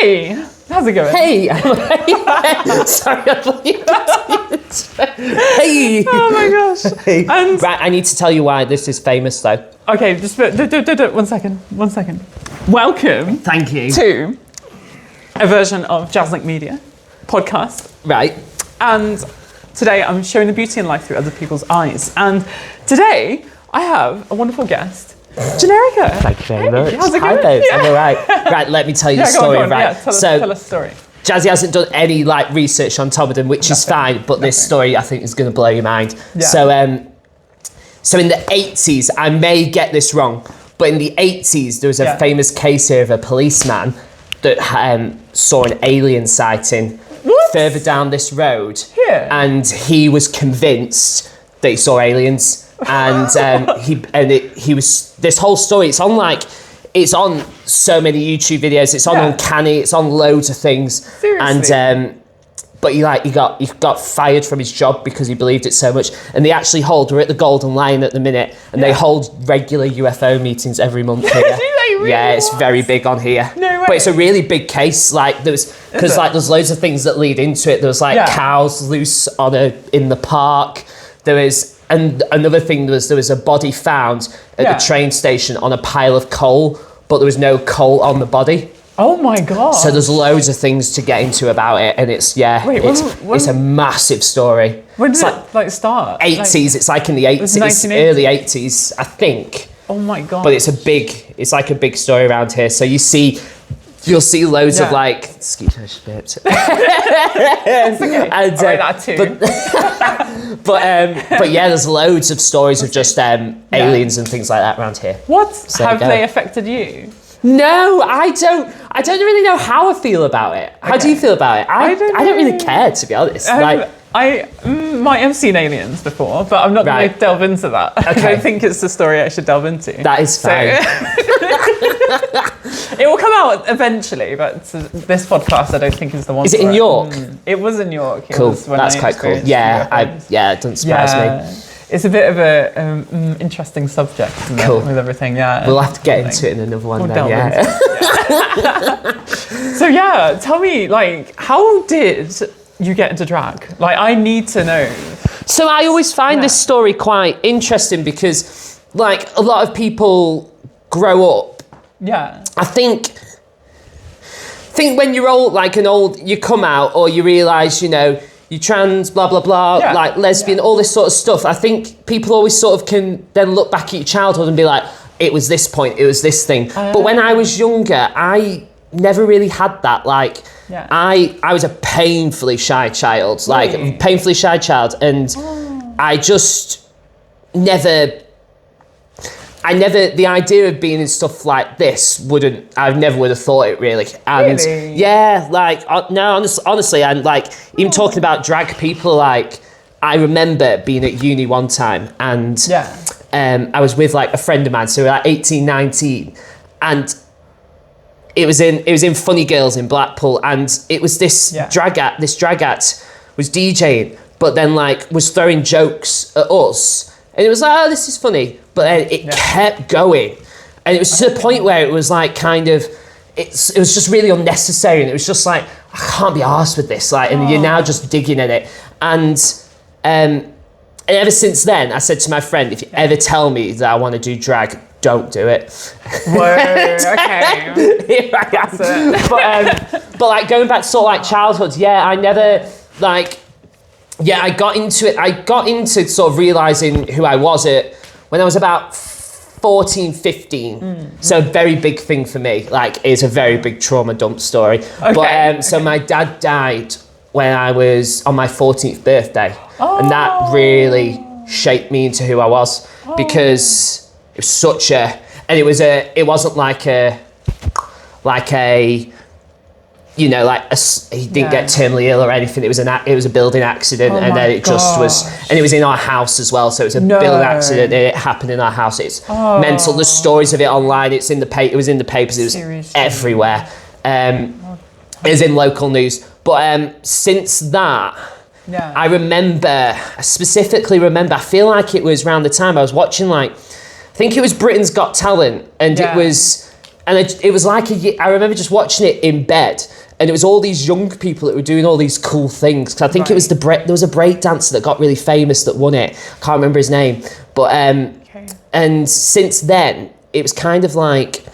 Hey, how's it going? Hey. Sorry, I thought you Hey. Oh my gosh. Hey. And Right, I need to tell you why this is famous though. okay, just 1 second. Welcome Thank you. to a version of Jazzlink Media podcast. Right. And today I'm showing the beauty in life through other people's eyes. And today I have a wonderful guest, GenErika. Thank you very much. How's it Hi, going? babes. Yeah. I'm all right. Right, let me tell you the story, go on. right? Yeah, tell us the story. Jazzy hasn't done any research on Todmorden, which is fine, but this story I think is going to blow your mind. Yeah. So in the 80s, I may get this wrong, but in the 80s there was a famous case here of a policeman that saw an alien sighting further down this road, and he was convinced that he saw aliens, and he was this whole story. It's on so many YouTube videos. It's on Uncanny. It's on loads of things. Seriously? And but he got fired from his job because he believed it so much. And they actually we're at the Golden Lion at the minute, and they hold regular UFO meetings every month here. Really? Yeah, it's very big on here. No way. But it's a really big case. There's loads of things that lead into it. There was cows loose in the park. And another thing there was a body found at the train station on a pile of coal, but there was no coal on the body. Oh my god! So there's loads of things to get into about it, and it's a massive story. When did it start? 80s. It's in the 80s, it's early 80s, I think. Oh my god! But it's a big story around here. So you'll see loads of excuse me, I just burped. It's okay. And, that too. but yeah, there's loads of stories of just aliens and things like that around here. Have they affected you? No, I don't really know how I feel about it. How do you feel about it? I don't really care, to be honest. I might have seen aliens before, but I'm not going to delve into that. Okay. I don't think it's the story I should delve into. That is fine. It will come out eventually, but this podcast I don't think is the one. Is it in York? It was in York. Cool, that's quite cool. Yeah, it doesn't surprise me. It's a bit of a interesting subject, isn't it, with everything. Yeah, we'll have to get into it in another one then. Yeah. So tell me, how did you get into drag? I need to know. So I always find this story quite interesting because, a lot of people grow up. Yeah. I think when you're old, you come out or you realise, you're trans, blah, blah, blah, lesbian, all this sort of stuff. I think people always sort of can then look back at your childhood and be like, it was this point, it was this thing. But when I was younger, I never really had that. I was a painfully shy child, and I just the idea of being in stuff like this I never would have thought it really. And no, honestly, and even talking about drag people, I remember being at uni one time and I was with a friend of mine, so we were 18, 19, and it was in Funny Girls in Blackpool, and it was this drag act was DJing, but then was throwing jokes at us. And it was this is funny. But then it kept going. And it was to the point where it was it was just really unnecessary. And it was just I can't be arsed with this. And you're now just digging at it. And ever since then, I said to my friend, if you ever tell me that I want to do drag, don't do it. Whoa, okay. But going back to childhood, I never I got into it. I got into sort of realising who I was when I was about 14, 15. So a very big thing for me. It's a very big trauma dump story. Okay. But so my dad died when I was on my 14th birthday, and that really shaped me into who I was because it was such a, and it wasn't he didn't get terminally ill or anything. It was a building accident, and then it just was, and it was in our house as well. So it was a building accident, and it happened in our house. It's mental. There's stories of it online. It was in the papers. It was everywhere. It was in local news. But since that, I specifically remember. I feel it was around the time I was watching I think it was Britain's Got Talent, and it was And it was like I remember just watching it in bed, and it was all these young people that were doing all these cool things. Because I think it was there was a break dancer that got really famous that won it. I can't remember his name, but and since then it was kind of like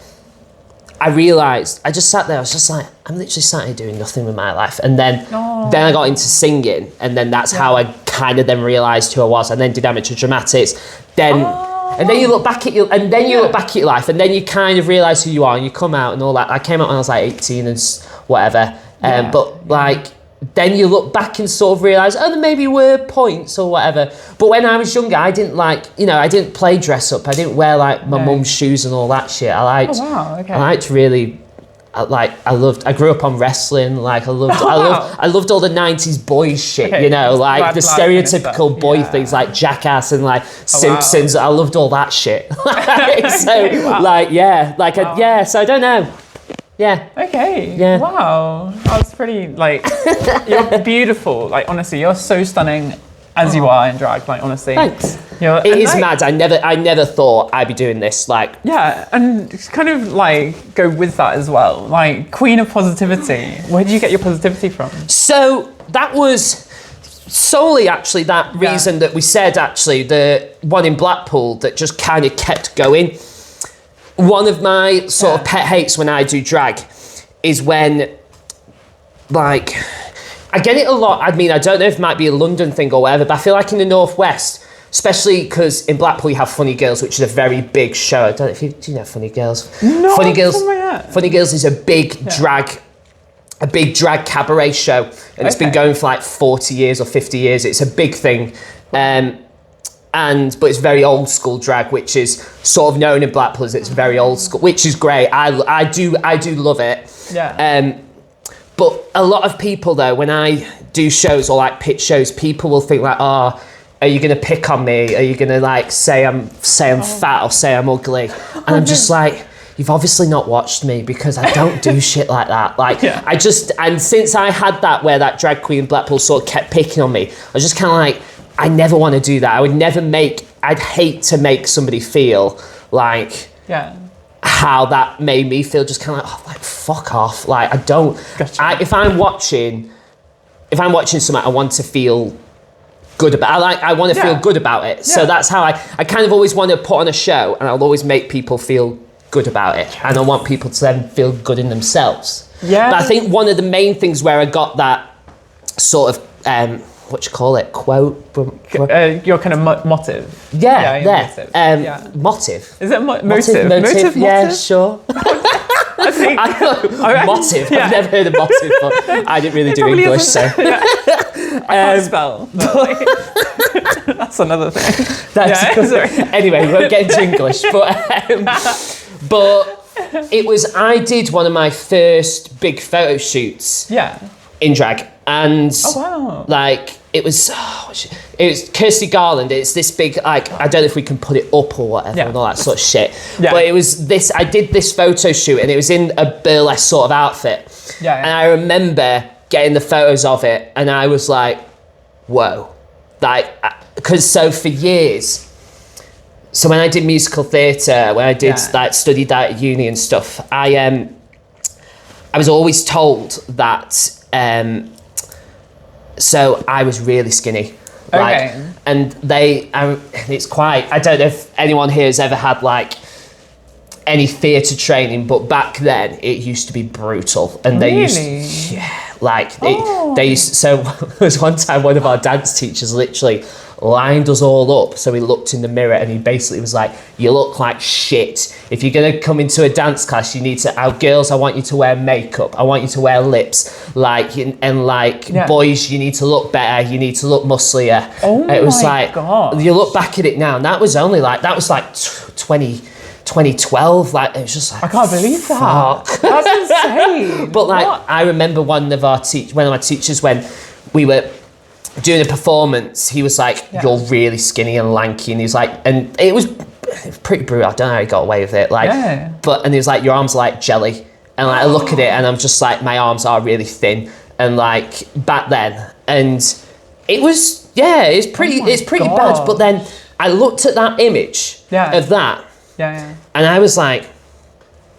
I realised I just sat there. I was just like, I'm literally sat here doing nothing with my life. And then I got into singing, and then that's how I kind of then realised who I was. And then did amateur dramatics. And then you look back at look back at your life, and then you kind of realise who you are, and you come out and all that. I came out when I was like 18 and whatever. But like, then you look back and sort of realise, oh, there maybe were points or whatever. But when I was younger, I didn't I didn't play dress up. I didn't wear like my mum's shoes and all that shit. I liked really. I grew up on wrestling. Like I loved all the 90s boys shit, the stereotypical boy things like Jackass and like Simpsons. I loved all that shit. So so I don't know. Yeah. Okay. Yeah. Wow. That's pretty, like, you're beautiful. Like, honestly, you're so stunning as you are in drag. Like, honestly. Thanks. It is mad. I never thought I'd be doing this. Like, yeah, and kind of like go with that as well. Like, queen of positivity. Where do you get your positivity from? So that was solely actually that reason that we said actually the one in Blackpool that just kind of kept going. One of my sort of pet hates when I do drag is when, like, I get it a lot. I mean, I don't know if it might be a London thing or whatever, but I feel like in the Northwest, especially because in Blackpool you have Funny Girls, which is a very big show. I don't know if do you know Funny Girls? No, Funny Girls is a big drag cabaret show, and it's been going for like 40 years or 50 years. It's a big thing. But it's very old school drag, which is sort of known in Blackpool as it's very old school, which is great. I do love it. Yeah. But a lot of people though, when I do shows or like pitch shows, people will think like, oh, are you gonna pick on me? Are you gonna like say I'm fat or say I'm ugly? And I'm just like, you've obviously not watched me because I don't do shit like that. Like and since I had that where that drag queen in Blackpool sort of kept picking on me, I was just kind of like, I never want to do that. I'd hate to make somebody feel like how that made me feel, just kind of like, oh, like fuck off. Like I don't, if I'm watching something, I want to feel good about it. I want to feel good about it. So that's how I kind of always want to put on a show, and I'll always make people feel good about it. And I want people to then feel good in themselves. Yeah. But I think one of the main things where I got that sort of, what you call it, quote? Your kind of motive. Motive. Is it motive? Motive? Yeah, motive? Sure. I think. Motive. I've never heard of motive, but I didn't really do English, so. I can't spell. That's another thing. Anyway, we won't get into English, but I did one of my first big photo shoots. In drag, and like it was Kirsty Garland. It's this big, like, I don't know if we can put it up or whatever and all that sort of shit. But it was this. I did this photo shoot, and it was in a burlesque sort of outfit. And I remember getting the photos of it, and I was like, whoa, like, because for years. So when I did musical theatre, when I did like studied that at uni and stuff, I was always told that. So I was really skinny, like, and it's quite. I don't know if anyone here has ever had like any theatre training, but back then it used to be brutal, and they used, they used. So there was one time one of our dance teachers literally lined us all up, so he looked in the mirror and he basically was like, you look like shit. If you're gonna come into a dance class, you need to, girls, I want you to wear makeup, I want you to wear lips, like, and like boys, you need to look better, you need to look musclier. It was like, God. You look back at it now, and that was like 2012, like, it was just like, I can't believe that. That's insane. But like, I remember one of my teachers, when we were doing a performance, he was like, you're really skinny and lanky, and he was like, and it was pretty brutal. I don't know how he got away with it, like, and he was like, your arms are like jelly, and like, I look at it and I'm just like, my arms are really thin, and like back then, and it was it's pretty bad. But then I looked at that image of that, and I was like,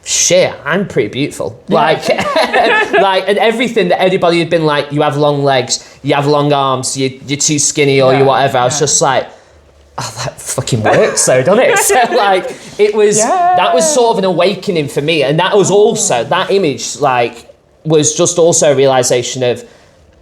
shit, I'm pretty beautiful. Like, like, and everything that anybody had been like, you have long legs, you have long arms, you're too skinny or you whatever. I was just like, oh, that fucking works though, doesn't it? So like, it was, that was sort of an awakening for me. And that was also, that image like, was just also a realization of,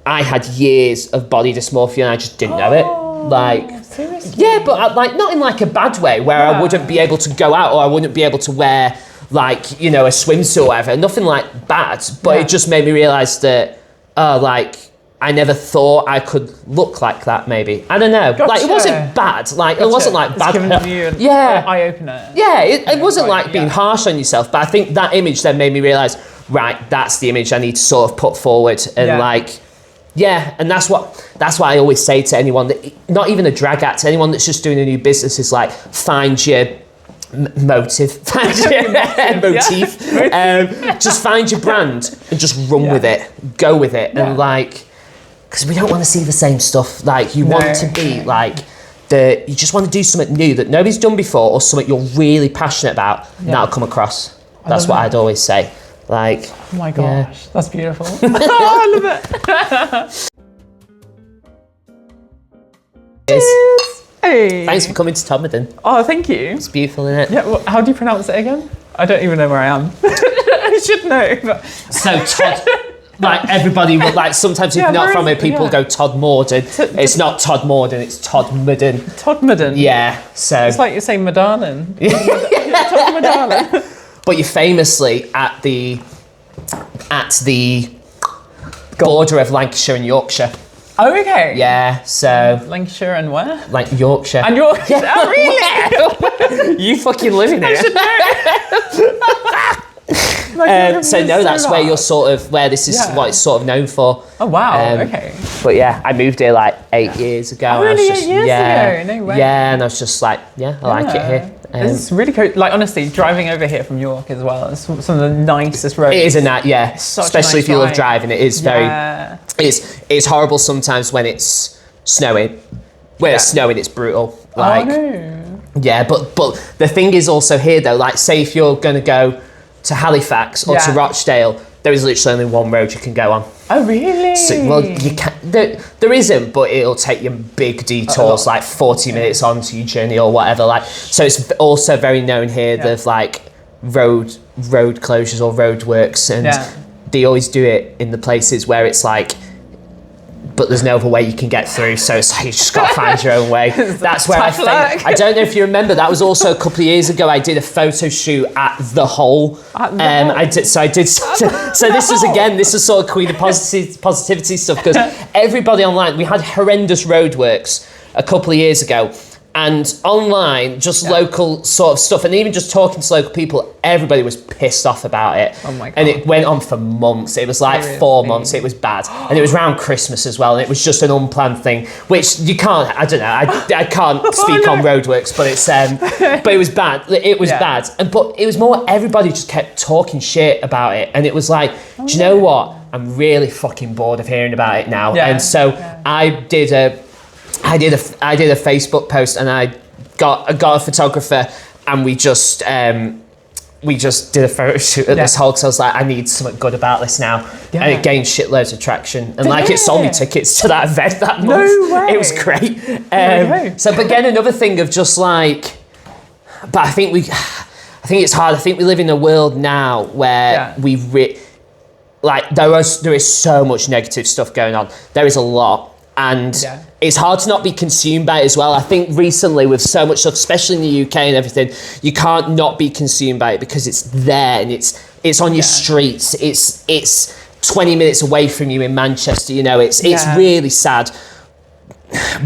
I had years of body dysmorphia and I just didn't know it. Like, seriously? Yeah, but like, not in like a bad way where I wouldn't be able to go out or I wouldn't be able to wear like, you know, a swimsuit or whatever, nothing like bad, but it just made me realise that, like, I never thought I could look like that, maybe. I don't know. Gotcha. Like, it wasn't bad. Like, it wasn't like bad. You an eye-opener. Yeah, it wasn't like being harsh on yourself, but I think that image then made me realise, right, that's the image I need to sort of put forward. And like, and that's why I always say to anyone that, not even a drag act, anyone that's just doing a new business is like, find your motive, find your motif. Just find your brand and just run with it, go with it, and like, because we don't want to see the same stuff. Like, you want to be like you just want to do something new that nobody's done before, or something you're really passionate about, and that'll come across. That's what I'd always say. Like, oh my gosh, that's beautiful. Oh, I love it. Hey. Thanks for coming to Todmorden. Oh, thank you. It's beautiful, isn't it? Yeah. Well, how do you pronounce it again? I don't even know where I am. I should know. But... So Todd, like everybody, like sometimes if you're not from here, people go Todmorden. It's not Todmorden, it's Todmorden. Todmorden. Yeah. So it's like you're saying Madalin. Todmorden. But you're famously at the border of Lancashire and Yorkshire. Oh, okay. Yeah, so... Lancashire and where? Like Yorkshire. And Yorkshire? Yeah. Oh, really? You fucking live in here. So no, that's where you're sort of, where this is what it's sort of known for. Oh, wow, okay. But yeah, I moved here like 8 years ago. Oh, really? 8 years ago? No way. Yeah, and I was just like, I like it here. It's really cool. Like, honestly, driving over here from York as well, it's some of the nicest roads. It is a nice, especially if you love driving. It is very, it's horrible sometimes when it's snowing. When it's snowing, it's brutal. Like, yeah, but the thing is also here though, like say if you're going to go to Halifax or to Rochdale, there is literally only one road you can go on. Oh, really? So, well, you can. There isn't, but it'll take you big detours, like 40 minutes onto your journey or whatever. Like, so it's also very known here. There's like road closures or road works, and they always do it in the places where it's like, but there's no other way you can get through, so it's like you just got to find your own way. That's where I think, I don't know if you remember, that was also a couple of years ago, I did a photo shoot at The Hole. So this is sort of Queen of Positivity stuff, because everybody online, we had horrendous roadworks a couple of years ago, and online, just local sort of stuff, and even just talking to local people, everybody was pissed off about it. Oh my God. And it went on for months. It was like 4 months. It was bad. And it was around Christmas as well, and it was just an unplanned thing, which you can't, I don't know, I can't speak on roadworks, but it's, but it was bad. It was bad. But it was more, everybody just kept talking shit about it, and it was like, do you know what? I'm really fucking bored of hearing about it now. And so I did a Facebook post, and I got a photographer, and we just did a photo shoot at this hole, because I was like, I need something good about this now. And it gained shitloads of traction, and it sold me tickets to that event that month. No way. It was great. So, but again, another thing of just like, but I think it's hard. I think we live in a world now where there is so much negative stuff going on. There is a lot. And it's hard to not be consumed by it as well. I think recently with so much stuff, especially in the UK and everything, you can't not be consumed by it, because it's there and it's on your streets. It's 20 minutes away from you in Manchester. You know, it's really sad.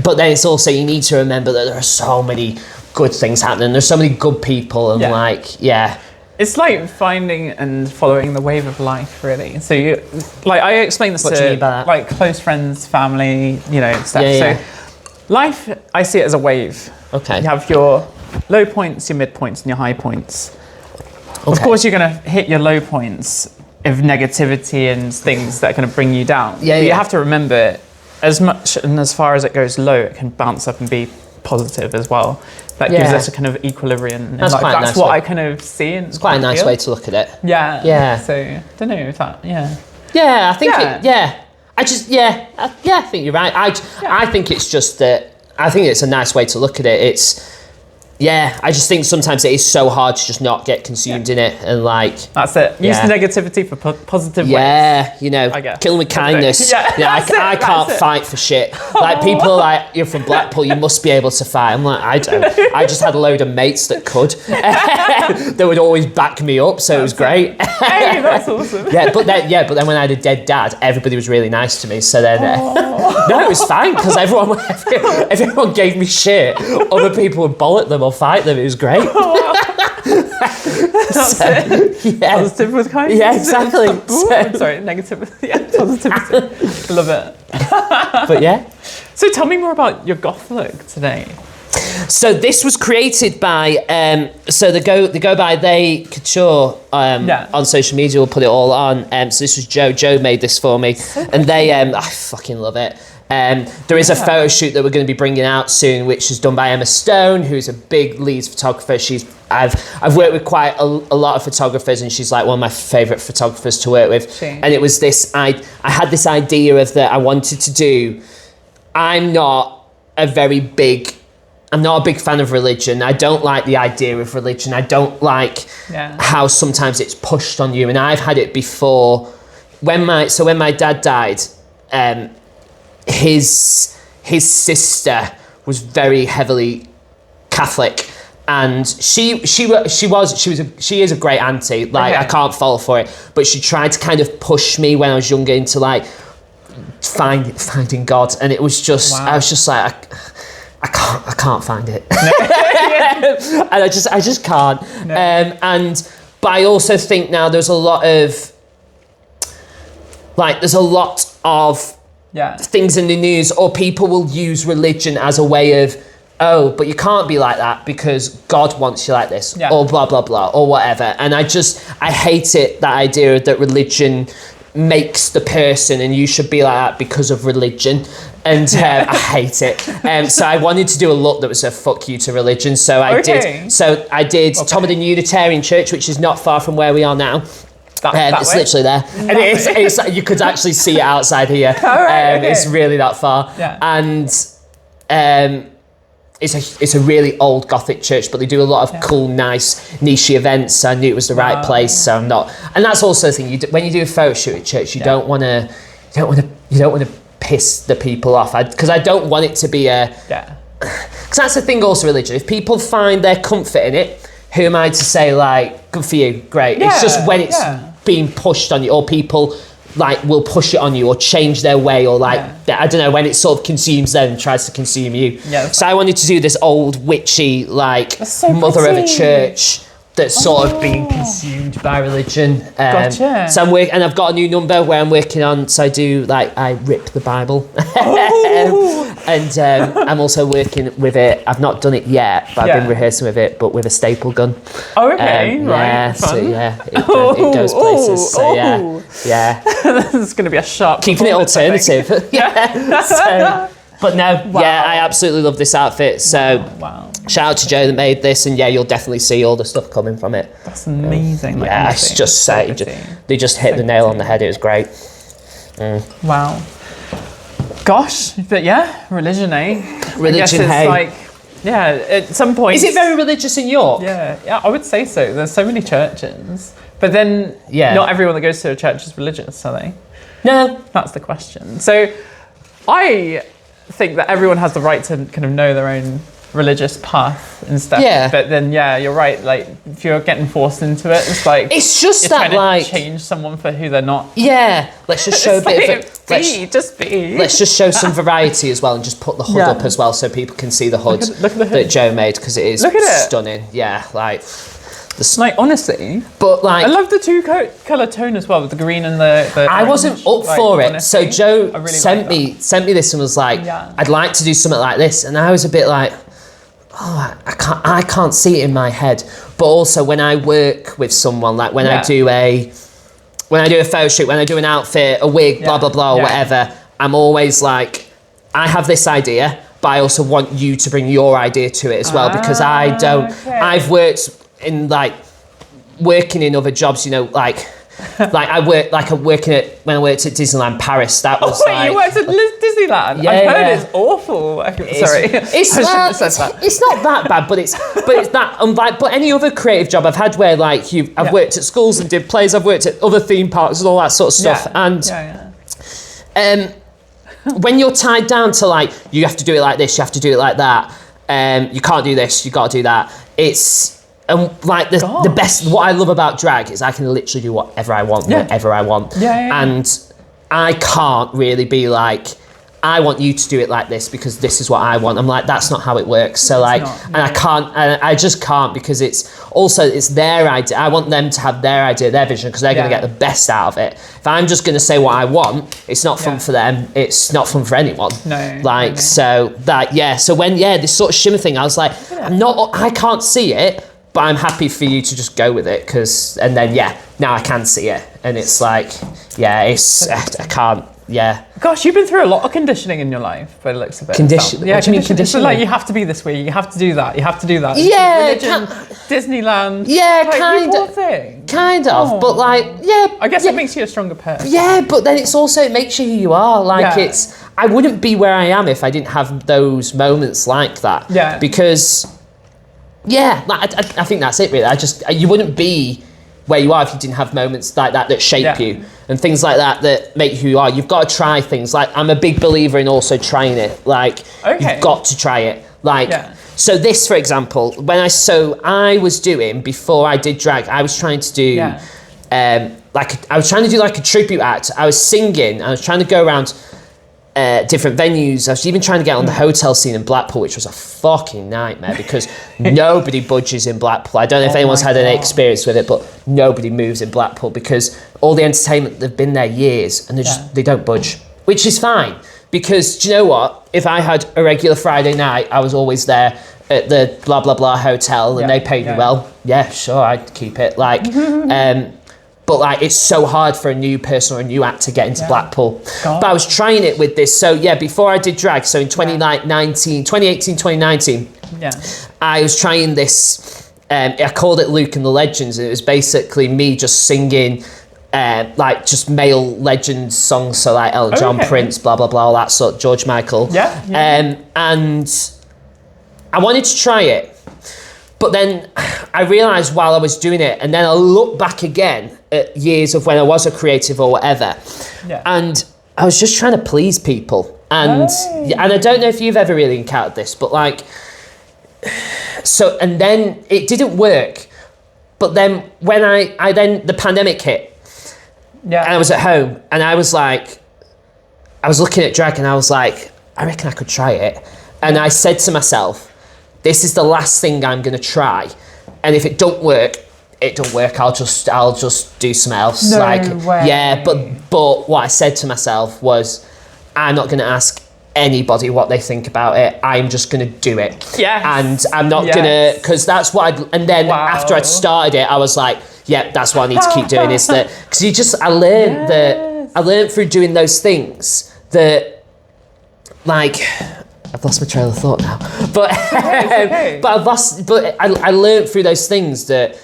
But then it's also, you need to remember that there are so many good things happening. There's so many good people, and it's like finding and following the wave of life, really. So you, like, I explain this to like close friends, family, you know, stuff. So life, I see it as a wave. Okay. You have your low points, your mid points, and your high points. Okay. Of course, you're going to hit your low points of negativity and things that are going to bring you down. But you have to remember, as much and as far as it goes low, it can bounce up and be positive as well. that gives us a kind of equilibrium. That's quite that's nice what way. I kind of see. It's quite a nice way to look at it. Yeah. So I don't know if that. Yeah, I think I think you're right. I think it's just that. I think it's a nice way to look at it. I just think sometimes it is so hard to just not get consumed in it and like. That's it. Use negativity for positive ways. Yeah, you know, kill with kindness. I can't fight for shit. Like people are like, you're from Blackpool, you must be able to fight. I'm like, I don't. I just had a load of mates that could. They would always back me up, so it was great. Hey, that's awesome. but then when I had a dead dad, everybody was really nice to me. So then, no, it was fine because everyone gave me shit. Other people would bollock them or fight them. It was great. That's it. Yeah. Positive with kindness. Yeah, exactly. Sorry, negativity. Yeah, positivity. Love it. But yeah. So tell me more about your goth look today. So this was created by they go by They Couture on social media. We'll put it all on. So this was Joe. Joe made this for me, and they I fucking love it. There is a photo shoot that we're going to be bringing out soon, which is done by Emma Stone, who's a big Leeds photographer. I've worked with quite a lot of photographers, and she's like one of my favourite photographers to work with. And it was this, I had this idea of that I wanted to do. I'm not a big fan of religion. I don't like the idea of religion. I don't like how sometimes it's pushed on you. And I've had it before. When my dad died, his sister was very heavily Catholic, and she is a great auntie. Like I can't fault for it, but she tried to kind of push me when I was younger into like finding God, and it was just I was just like I can't find it, and I just can't. But I also think now there's a lot of things in the news, or people will use religion as a way of, but you can't be like that because God wants you like this, or blah, blah, blah, or whatever. And I hate it, that idea that religion makes the person and you should be like that because of religion. And I hate it. So I wanted to do a look that was a fuck you to religion. So I did Todmorden Unitarian Church, which is not far from where we are now. It's literally there, and it's you could actually see it outside here. It's really that far, and it's a really old Gothic church, but they do a lot of cool, nice, niche events. So I knew it was the right place. So I'm not, and that's also the thing. When you do a photo shoot at church, you don't want to piss the people off, because I don't want it to be because that's the thing. Also, religion. If people find their comfort in it, who am I to say like, good for you, great. It's just when it's being pushed on you, or people like will push it on you or change their way, or like I don't know, when it sort of consumes them and tries to consume you. So I wanted to do this old witchy like mother of a church that's sort of being consumed by religion. Gotcha. So and I've got a new number where I'm working on. So I rip the Bible, and I'm also working with it. I've not done it yet, but I've been rehearsing with it, but with a staple gun. Oh, okay, right. Yeah, Fun. so it goes places. So yeah. This is going to be a sharp. Keeping it alternative. But no, I absolutely love this outfit. So shout out to Joe that made this, and you'll definitely see all the stuff coming from it. That's amazing. It's just they just hit the nail on the head. It was great. Wow. Gosh, but religion, Religion, like, at some point. Is it very religious in York? Yeah, I would say so. There's so many churches, but then not everyone that goes to a church is religious, are they? No, that's the question. So, I think that everyone has the right to kind of know their own religious path and stuff. Yeah. But then, you're right. Like, if you're getting forced into it, it's like it's just you're that trying to change someone for who they're not. Yeah. Let's just show a bit of be. Let's just show some variety as well, and just put the hood up as well, so people can see the hood, look at the hood that Joe made, because it is stunning. Yeah, like. Honestly, but like I love the two-color tone as well, with the green and the I orange, wasn't up for it, honestly. so Joe sent me this and was like, I'd like to do something like this, and I was a bit like, I can't see it in my head. But also when I work with someone, like when I do a photo shoot, when I do an outfit, a wig, blah blah blah, or whatever, I'm always like, I have this idea, but but I also want you to bring your idea to it as well, because I don't. Okay. I've worked in working in other jobs, you know, like I worked when I worked at Disneyland Paris. That was you worked at Disneyland? Yeah, I've heard it's awful. Sorry, it's not that bad, but it's that but any other creative job I've had where I've worked at schools and did plays. I've worked at other theme parks and all that sort of stuff. And when you're tied down to you have to do it like this, you have to do it like that. You can't do this, you got to do that. The best, what I love about drag is I can literally do whatever I want, whenever I want. And I can't really be I want you to do it like this because this is what I want. I'm that's not how it works. So and I can't, and I just can't, because it's their idea. I want them to have their idea, their vision, because they're going to get the best out of it. If I'm just going to say what I want, it's not fun for them. It's not fun for anyone. So when this sort of shimmer thing, I was I can't see it, but I'm happy for you to just go with it, now I can see it, and it's I can't. Yeah. Gosh, you've been through a lot of conditioning in your life, by the looks of it. Conditioning? Yeah, what do you mean conditioning? So you have to be this way, you have to do that, you have to do that. Yeah. Religion, Disneyland. Yeah, kind of. But I guess it makes you a stronger person. Yeah, but then it makes you who you are. I wouldn't be where I am if I didn't have those moments like that. Yeah. Because, I think that's it really. You wouldn't be where you are if you didn't have moments like that shape you, and things like that make you who you are. You've got to try things. I'm a big believer in also trying it. You've got to try it. So this, for example, I was doing, before I did drag, I was trying to do I was trying to do a tribute act. I was singing. I was trying to go around different venues. I was even trying to get on the hotel scene in Blackpool, which was a fucking nightmare because nobody budges in Blackpool. I don't know if anyone's had any experience with it, but nobody moves in Blackpool because all the entertainment, they've been there years and they don't budge, which is fine, because do you know what? If I had a regular Friday night, I was always there at the blah blah blah hotel and they paid me well. Yeah, sure, I'd keep it. But it's so hard for a new person or a new act to get into Blackpool. But I was trying it with this. So before I did drag, so in 2018, 2019, I was trying this. I called it Luke and the Legends. And it was basically me just singing just male legends songs. So Elton John, Prince, blah, blah, blah, all that sort, George Michael. And I wanted to try it. But then I realised while I was doing it, and then I looked back again at years of when I was a creative or whatever, and I was just trying to please people. And I don't know if you've ever really encountered this, but and then it didn't work. But then when the pandemic hit, and I was at home, and I was looking at drag, and I was I reckon I could try it. And I said to myself, this is the last thing I'm going to try, and if it don't work, it don't work. I'll just do something else. No way. Yeah, but what I said to myself was, I'm not going to ask anybody what they think about it. I'm just going to do it. Yeah. And I'm not going to, because that's what and then after I'd started it, I was that's what I need to keep doing. Is that because I learned through doing those things that I've lost my trail of thought now, but I learned through those things that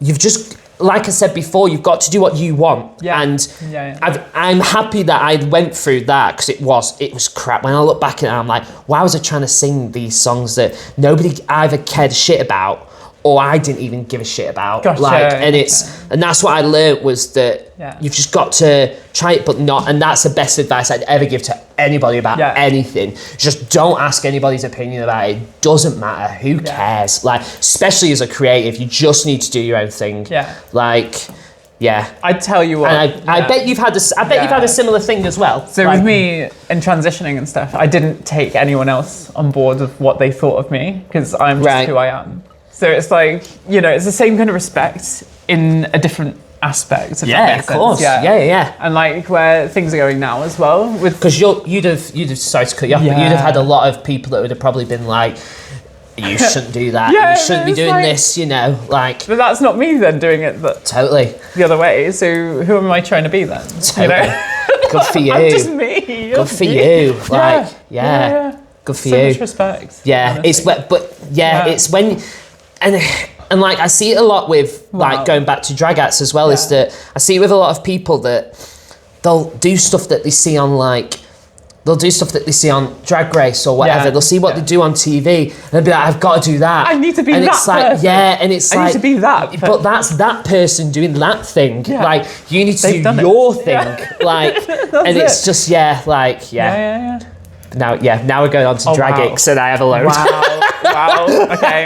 you've just, like I said before, you've got to do what you want, and I'm happy that I went through that, because it was crap. When I look back at it, I'm why was I trying to sing these songs that nobody either cared shit about or I didn't even give a shit about. And that's what I learned, was that you've just got to try it, but not, and that's the best advice I'd ever give to anybody about anything. Just don't ask anybody's opinion about it. It doesn't matter. Who cares? Especially as a creative, you just need to do your own thing. I tell you what. And I bet you've had a similar thing as well. So with me in transitioning and stuff, I didn't take anyone else on board of what they thought of me, because I'm just who I am. So it's it's the same kind of respect in a different aspect. Of course. Yeah. And where things are going now as well, because you'd have sorry to cut you off, but you'd have had a lot of people that would have probably been you shouldn't do that. You shouldn't be doing this. But that's not me then doing it. But totally the other way. So who am I trying to be then? Totally. Good for you. I'm just me. Good for you. good for so you. much respect. Yeah, honestly. it's when, and like I see it a lot with like going back to drag acts as well. Is that I see it with a lot of people that they'll do stuff that they see on like. They'll do stuff that they see on Drag Race or whatever. Yeah. They'll see what they do on TV, and they'll be like, "I've got to do that. I need to be and that it's like, person. and it's I like, need to be that. But that's that person doing that thing. Yeah. Like you need to They've do done your it. thing. Yeah. Like, and it's just Yeah. Now we're going on to Drag X, and I have a load. Wow. Okay.